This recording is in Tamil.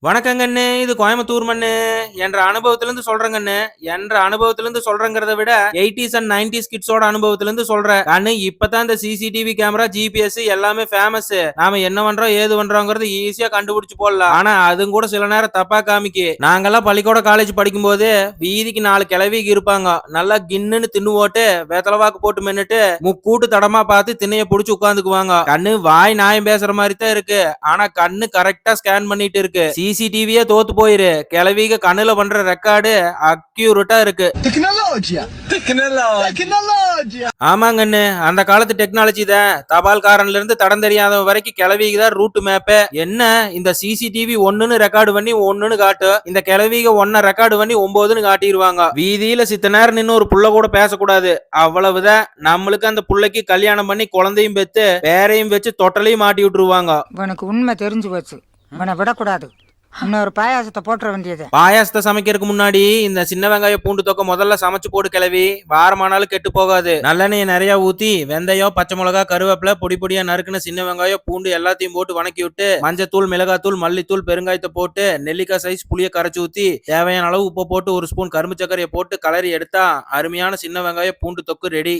வணக்கங்கண்ணு. இது கோயம்புத்தூர் மண்ணு. என்ற அனுபவத்திலிருந்து சொல்றேங்கண்ணு. என்ற அனுபவத்திலிருந்து சொல்றேங்கிறத விட 80s அண்ட் 90s கிட்ஸோட அனுபவத்திலிருந்து சொல்றேன். கண்ணு இப்பதான் இந்த சிசிடிவி கேமரா, ஜிபிஎஸ் எல்லாமே ஃபேமஸ். நாம என்ன பண்றோம் ஏது பண்றோங்கிறது ஈஸியா கண்டுபிடிச்சு போடலாம். ஆனா அதுவும் கூட சில நேரம் தப்பா காமிக்கு. நாங்கெல்லாம் பள்ளிக்கூட காலேஜ் படிக்கும் போது வீதிக்கு 4 கிளவிக்கு இருப்பாங்க. நல்லா கின்னுன்னு தின்னு போட்டு வெத்தலவாக்கு போட்டு மென்னுட்டு முக்கூட்டு தடமா பார்த்து திண்ணைய புடிச்சு உட்காந்துக்குவாங்க. கண்ணு வாய் நாயம் பேசுற மாதிரி தான் இருக்கு. ஆனா கண்ணு கரெக்டா ஸ்கேன் பண்ணிட்டு இருக்கு. சிசிடிவியே தோத்து போயிரு. கிளவிக கண்ணுல பண்ற ரெக்கார்டு அக்யூரேட்டா இருக்கு. ஆமாங்கண்ணு, அந்த காலத்து டெக்னாலஜி தான். தபால்காரன்ல இருந்து தடம் தெரியாத வரைக்கும் கிளவிக்கு தான் ரூட் மேப். என்ன இந்த சிசிடிவி 1ன்னு ரெக்கார்டு பண்ணி 1ன்னு காட்டு, இந்த கிளவிக 1 ரெக்கார்டு பண்ணி 9ன்னு காட்டிடுவாங்க. வீதியில சித்த நேரம் நின்று ஒரு புள்ள கூட பேசக்கூடாது. அவ்வளவுதான். நம்மளுக்கு அந்த புள்ளைக்கு கல்யாணம் பண்ணி குழந்தையும் பெத்து பேரையும் வச்சு தொட்டலையும் மாட்டி விட்டுருவாங்க. உனக்கு உண்மை தெரிஞ்சு போச்சு, உன்னை விடக்கூடாது. இன்னொரு பாயாசத்தை போட்டுற வேண்டியது. பாயாசத்தை சமைக்கிறதுக்கு முன்னாடி இந்த சின்ன வெங்காய பூண்டு தொக்க முதல்ல சமைச்சு போட்டு கிளவி. வாரமானாலும் கெட்டு போகாது. நல்லெண்ணெய நிறைய ஊத்தி வெந்தயம், பச்சை மிளகா, கருவேப்பிலை, பொடி பொடியா நறுக்குன சின்ன வெங்காயம், பூண்டு எல்லாத்தையும் போட்டு வணக்கி விட்டு மஞ்சத்தூள், மிளகாத்தூள், மல்லித்தூள், பெருங்காயத்தை போட்டு நெல்லிக்காய் சைஸ் புளிய கரைச்சி ஊத்தி தேவையான அளவு உப்பு போட்டு 1 ஸ்பூன் கரும்பு சர்க்கரையை போட்டு கலரி எடுத்தா அருமையான சின்ன வெங்காய பூண்டு தொக்கு ரெடி.